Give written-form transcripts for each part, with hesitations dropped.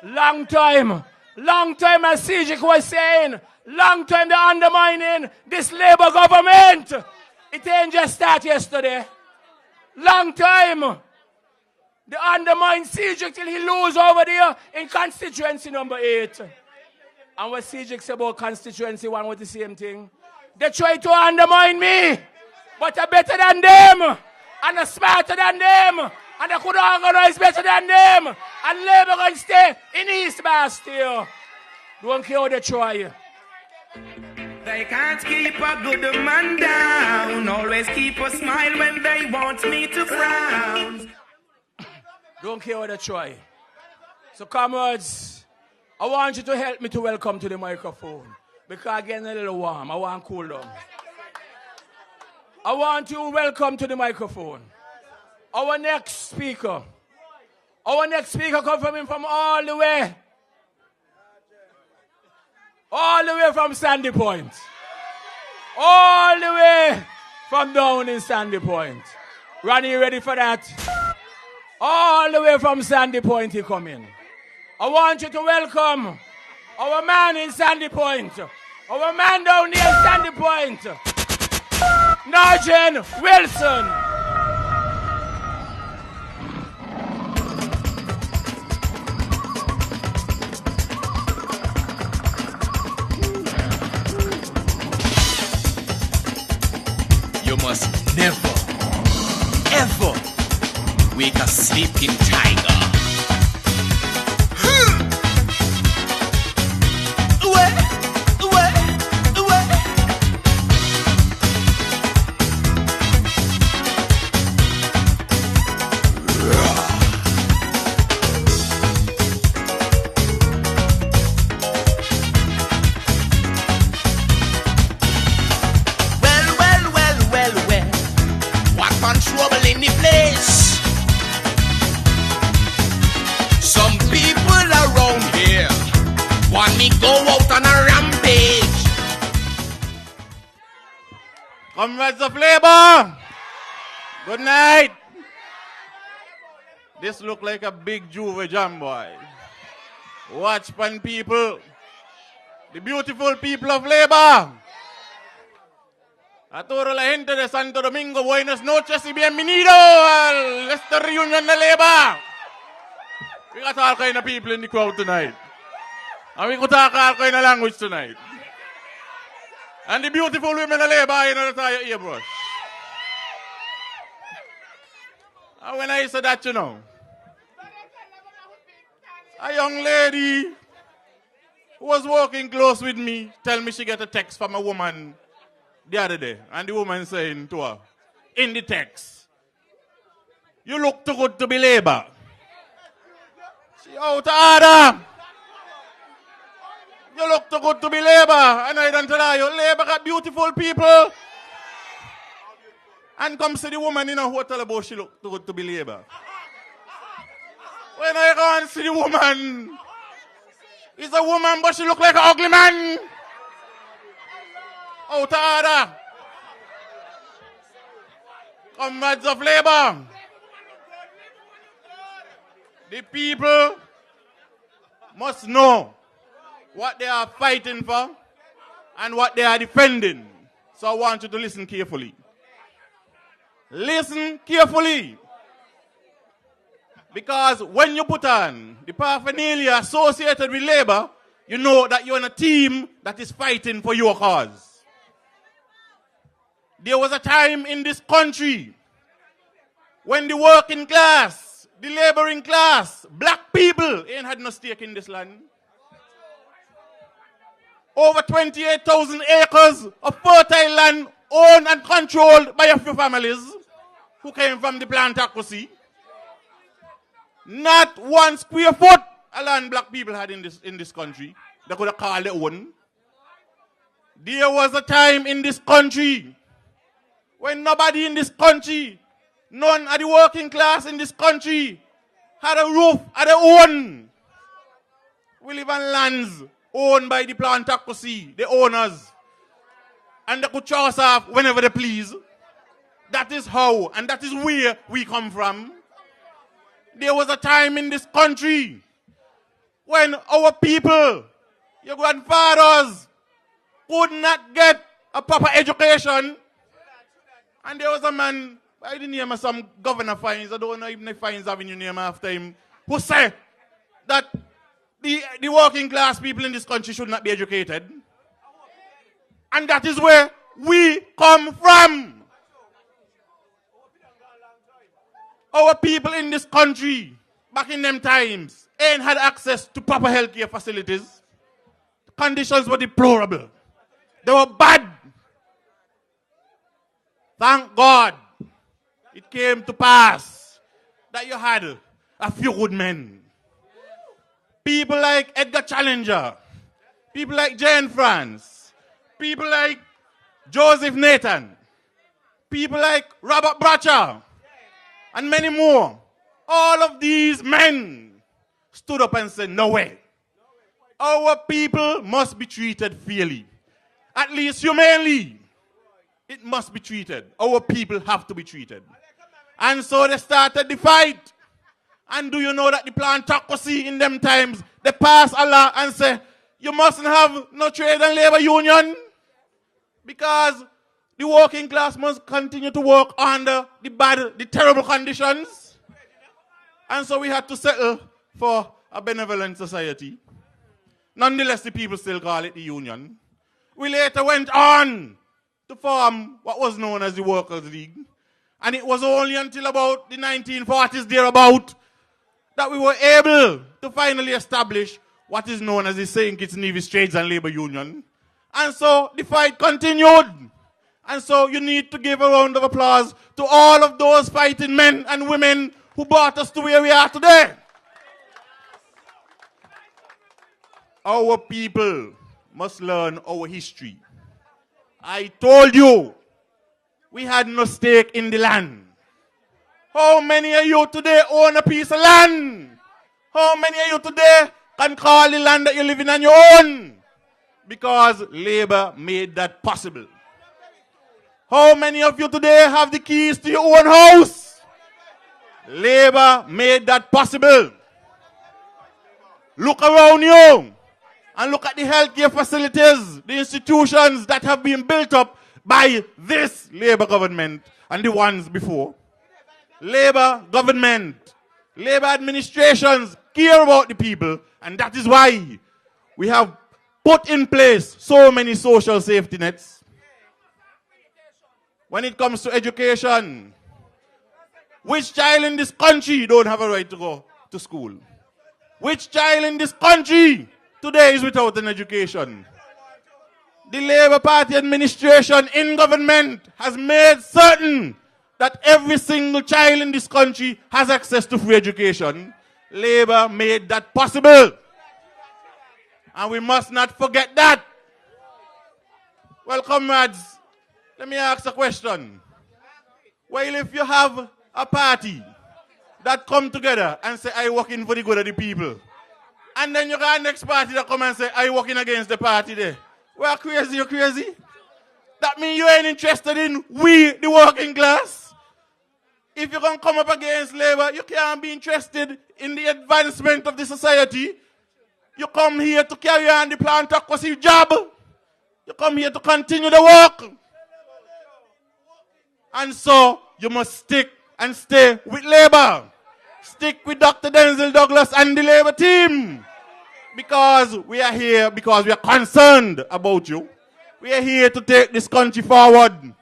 Long time as CJ was saying, long time they're undermining this Labour government. It ain't just start yesterday. Long time. They undermine CJ till he lose over there in constituency number 8. And what CJ say about constituency 1 was the same thing. They try to undermine me, but I'm better than them, and I'm smarter than them, and I could organize better than them, and Labour can stay in East Bastille. Don't care how they try. They can't keep a good man down, always keep a smile when they want me to frown. Don't care how they try. So comrades, I want you to help me to welcome to the microphone. Because I'm getting a little warm. I want to cool down. I want you to welcome to the microphone our next speaker. Our next speaker comes from all the way from Sandy Point. All the way from down in Sandy Point. Ronnie, you ready for that? All the way from Sandy Point he come in. I want you to welcome our man in Sandy Point. Our man down there in Sandy Point. Norgen Wilson. You must never, ever wake a sleeping tiger. Comrades of Labour, good night. This look like a big Juve jam, boy. Watch pan people, the beautiful people of Labour. A toda la gente de Santo Domingo, buenas noches y bienvenido a esta reunion de Labour. We got all kind of people in the crowd tonight. And we got all kind of language tonight. And the beautiful women of Labour in the tire earbrush. And when I say that, you know, a young lady who was walking close with me tell me she got a text from a woman the other day. And the woman saying to her, in the text, you look too good to be Labour. She out of order. You look too good to be Labour. And I don't tell you, Labour got beautiful people. And come see the woman in a hotel about she look too good to be Labour. When I go and see the woman, it's a woman but she look like an ugly man. Out of order. Comrades of Labour. The people must know what they are fighting for and what they are defending. So I want you to listen carefully. Listen carefully. Because when you put on the paraphernalia associated with Labour, you know that you're in a team that is fighting for your cause. There was a time in this country when the working class, the laboring class, black people ain't had no stake in this land. Over 28,000 acres of fertile land owned and controlled by a few families who came from the plantocracy. Not 1 square foot of land black people had in this country. They could have called their own. There was a time in this country when nobody in this country, none of the working class in this country, had a roof of their own. We live on lands owned by the plantocracy, the owners. And they could choose off whenever they please. That is how, and that is where we come from. There was a time in this country when our people, your grandfathers, could not get a proper education. And there was a man by the name of some Governor Fines, I don't know if the Fines have any name after him, who said that the working class people in this country should not be educated. And that is where we come from. Our people in this country, back in them times, ain't had access to proper healthcare facilities. The conditions were deplorable. They were bad. Thank God it came to pass that you had a few good men. People like Edgar Challenger, people like Jane France, people like Joseph Nathan, people like Robert Bracher, and many more. All of these men stood up and said, no way. Our people must be treated fairly. At least humanely. It must be treated. Our people have to be treated. And so they started the fight. And do you know that the plantocracy in them times, they passed a law and say, you mustn't have no trade and labor union because the working class must continue to work under the terrible conditions. And so we had to settle for a benevolent society. Nonetheless, the people still call it the union. We later went on to form what was known as the Workers' League. And it was only until about the 1940s thereabout that we were able to finally establish what is known as the St. Kitts-Nevis Trades and Labor Union. And so the fight continued. And so you need to give a round of applause to all of those fighting men and women who brought us to where we are today. Our people must learn our history. I told you, we had no stake in the land. How many of you today own a piece of land? How many of you today can call the land that you live in on your own? Because labor made that possible. How many of you today have the keys to your own house? Labor made that possible. Look around you and look at the healthcare facilities, the institutions that have been built up by this labor government and the ones before. Labor government, labor administrations care about the people, and that is why we have put in place so many social safety nets. When it comes to education, which child in this country don't have a right to go to school? Which child in this country today is without an education? The Labour Party administration in government has made certain that every single child in this country has access to free education. Labour made that possible. And we must not forget that. Well, comrades, let me ask a question. Well, if you have a party that come together and say, I working for the good of the people, and then you got a next party that come and say, I working against the party there. Well, crazy, you crazy? That means you ain't interested in we, the working class. If you're going to come up against labor, you can't be interested in the advancement of the society. You come here to carry on the plantocracy job. You come here to continue the work. And so, you must stick and stay with labor. Stick with Dr. Denzel Douglas and the labor team. Because we are here, because we are concerned about you. We are here to take this country forward.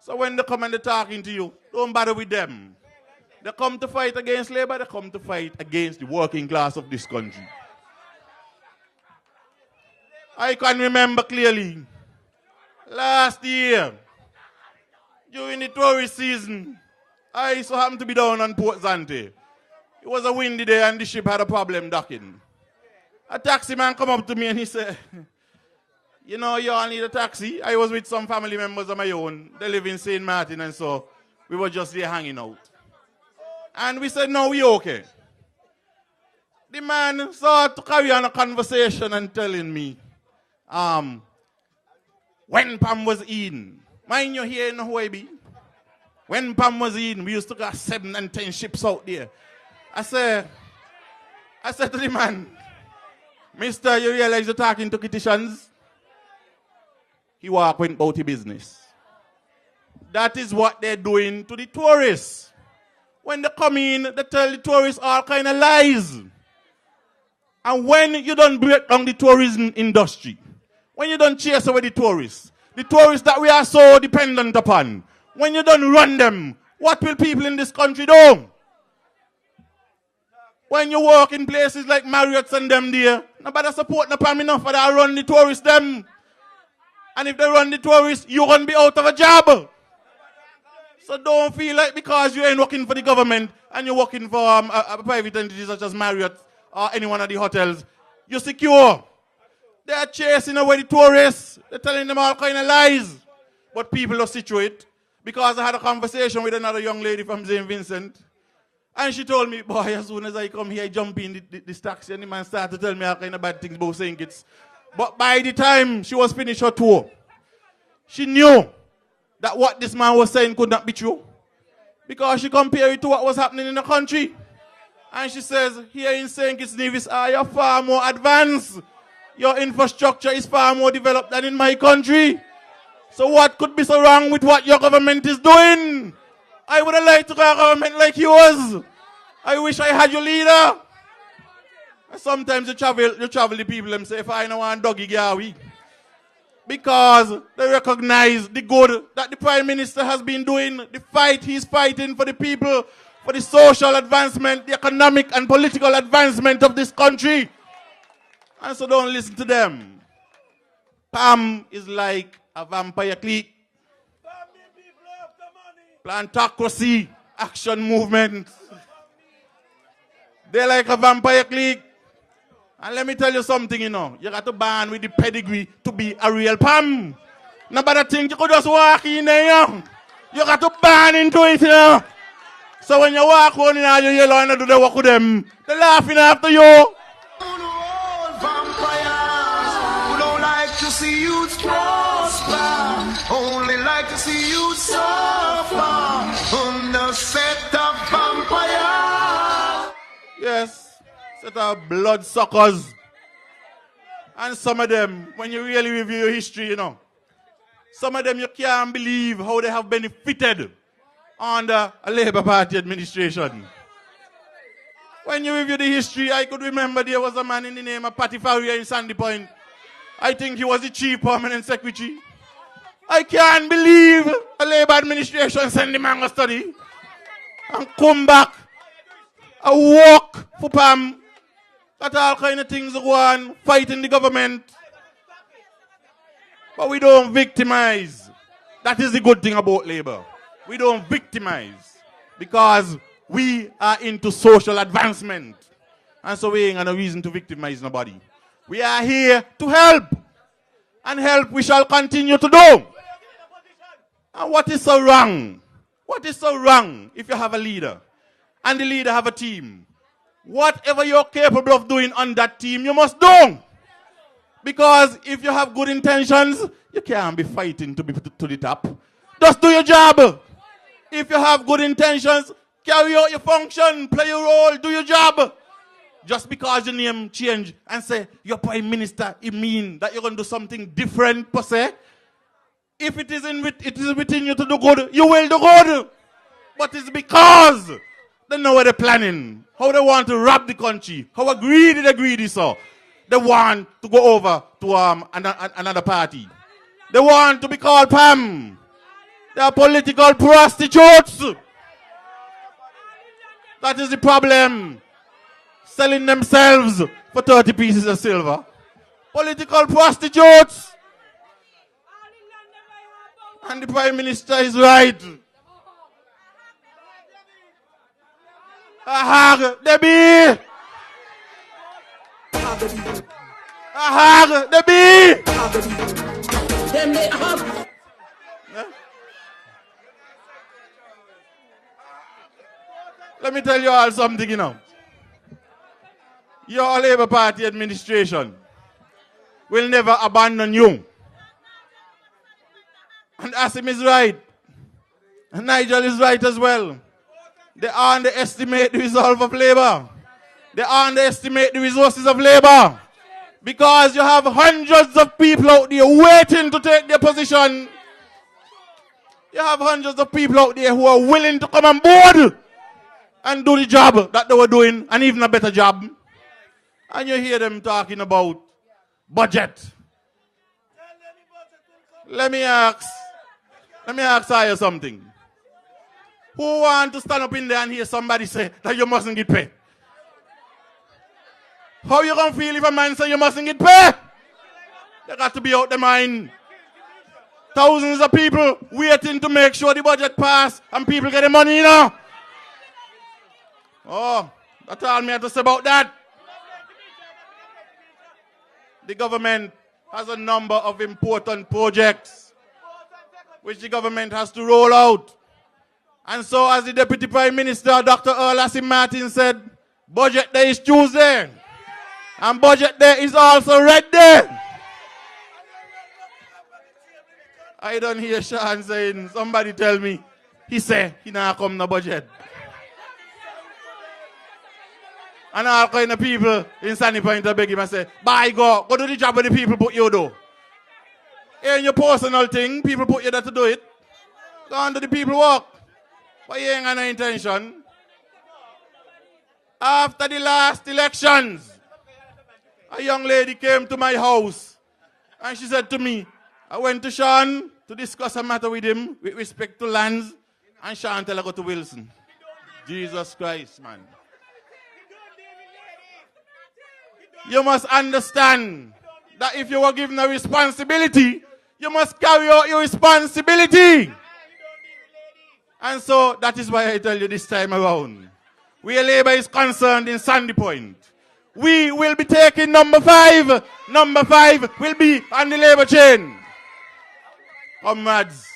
So when they come and they're talking to you, don't bother with them. They come to fight against labor, they come to fight against the working class of this country. I can remember clearly, last year, during the tourist season, I so happened to be down on Port Zante. It was a windy day and the ship had a problem docking. A taxi man come up to me and he said, you know, you all need a taxi. I was with some family members of my own. They live in St. Martin, and so we were just there hanging out. And we said, no, we okay. The man started to carry on a conversation and telling me, when Pam was in, mind you here in Hawaii, when Pam was in, we used to got 7 and 10 ships out there. I said to the man, Mister, you realize you're talking to Kittitians? He walk went about his business. That is what they're doing to the tourists. When they come in, they tell the tourists all kind of lies. And when you don't break down the tourism industry, when you don't chase away the tourists that we are so dependent upon, when you don't run them, what will people in this country do? When you work in places like Marriott's and them there, nobody support no palm enough for that run the tourists them. And if they run the tourists, you're going to be out of a job. So don't feel like because you ain't working for the government and you're working for a private entity such as Marriott or any one of the hotels, you're secure. They're chasing away the tourists. They're telling them all kind of lies. But people are situate. Because I had a conversation with another young lady from St. Vincent. And she told me, boy, as soon as I come here, I jump in this taxi and the man started to tell me all kind of bad things about St. Kitts. But by the time she was finished her tour, she knew that what this man was saying could not be true. Because she compared it to what was happening in the country. And she says, here in St. Kitts-Nevis, you're far more advanced. Your infrastructure is far more developed than in my country. So what could be so wrong with what your government is doing? I would have liked to have a government like yours. I wish I had your leader. And sometimes you travel the people and say, if I don't want doggy gawi. Because they recognize the good that the Prime Minister has been doing, the fight he's fighting for the people, for the social advancement, the economic and political advancement of this country. And so don't listen to them. PAM is like a vampire clique. Plantocracy, action movement. They're like a vampire clique. And let me tell you something, you know. You got to ban with the pedigree to be a real PAM. Nobody think you could just walk in there, you know. You got to ban into it, you know. So when you walk on in there, you yellow and do the work with them. They're laughing after you. To see you prosper, only like to see you suffer on the set of vampires. Yes, set of bloodsuckers. And some of them, when you really review your history, you know, some of them you can't believe how they have benefited under a Labour Party administration. When you review the history, I could remember there was a man in the name of Patty Farrier in Sandy Point. I think he was the chief permanent secretary. I can't believe a Labour administration send the man to study and come back and work for PAM. Got all kind of things go on, fighting the government. But we don't victimize. That is the good thing about Labour. We don't victimize because we are into social advancement. And so we ain't got no reason to victimize nobody. We are here to help. And help we shall continue to do. And what is so wrong? What is so wrong if you have a leader and the leader have a team? Whatever you're capable of doing on that team, you must do. Because if you have good intentions, you can't be fighting to be to the top. Just do your job. If you have good intentions, carry out your function, play your role, do your job. Just because your name change and say you're Prime Minister, it means that you're going to do something different per se. If it is within you to do good, you will do good. But it's because they know what they're planning, how they want to rob the country, how greedy they're greedy so. They want to go over to another party. They want to be called PAM. They are political prostitutes. That is the problem. Selling themselves for 30 pieces of silver. Political prostitutes. And the Prime Minister is right. Ahag, Debbie! Ahag, Debbie! Let me tell you all something, you know. Your Labour Party administration will never abandon you. And Asim is right. And Nigel is right as well. They underestimate the resolve of Labour. They underestimate the resources of Labour. Because you have hundreds of people out there waiting to take their position. You have hundreds of people out there who are willing to come on board and do the job that they were doing, and even a better job. And you hear them talking about budget. Let me ask you something. Who want to stand up in there and hear somebody say that you mustn't get paid? How you gonna feel if a man say you mustn't get paid? They got to be out their mind. Thousands of people waiting to make sure the budget pass and people get the money, you know. Oh, that's all me have to say about that. The government has a number of important projects which the government has to roll out. And so, as the Deputy Prime Minister, Dr. Lassie Martin, said, budget day is Tuesday. And budget day is also red day. I don't hear Sean saying, somebody tell me, he say, he not come no budget. And all kind of people in Sunny Point beg him and say, bye, go do the job where the people put you do. In your personal thing, people put you there to do it. Go on do the people work. But you ain't got no intention. After the last elections, a young lady came to my house and she said to me, I went to Sean to discuss a matter with him with respect to lands, and Sean tell her go to Wilson. Jesus Christ, man. You must understand that if you were given a responsibility, you must carry out your responsibility. And so that is why I tell you this time around, where Labour is concerned in Sandy Point, we will be taking number 5. Number 5 will be on the Labour chain. Comrades,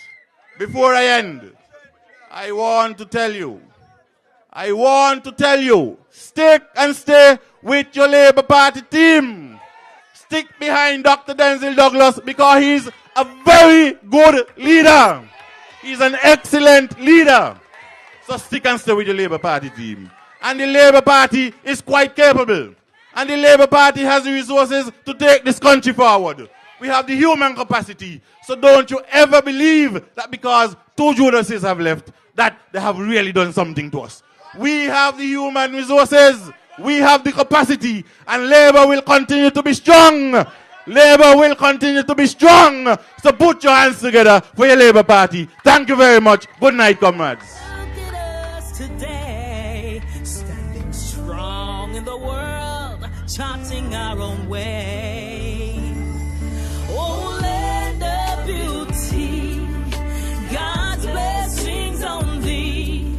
before I end, I want to tell you, stick and stay with your Labour Party team. Stick behind Dr. Denzil Douglas because he's a very good leader. He's an excellent leader. So stick and stay with your Labour Party team. And the Labour Party is quite capable. And the Labour Party has the resources to take this country forward. We have the human capacity. So don't you ever believe that because 2 Judases have left, that they have really done something to us. We have the human resources. We have the capacity. And Labour will continue to be strong. Labour will continue to be strong. So put your hands together for your Labour Party. Thank you very much. Good night, comrades. Look at us today, standing strong in the world, charting our own way. Oh, land of beauty, God's blessings on thee,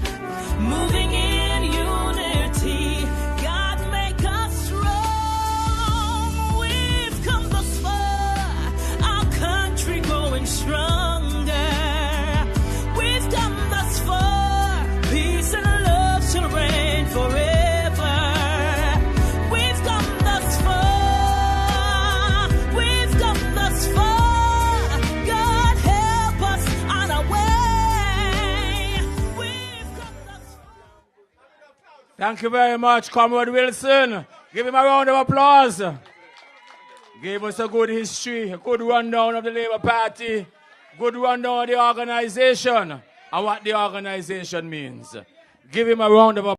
moving in unity. God make us strong. We've come thus far, our country growing stronger. We've come thus far, peace and love shall reign forever. We've come thus far, we've come thus far. God help us on our way. We've come thus far. Thank you very much, Comrade Wilson. Give him a round of applause. Gave us a good history, a good rundown of the Labour Party, good rundown of the organization and what the organization means. Give him a round of applause.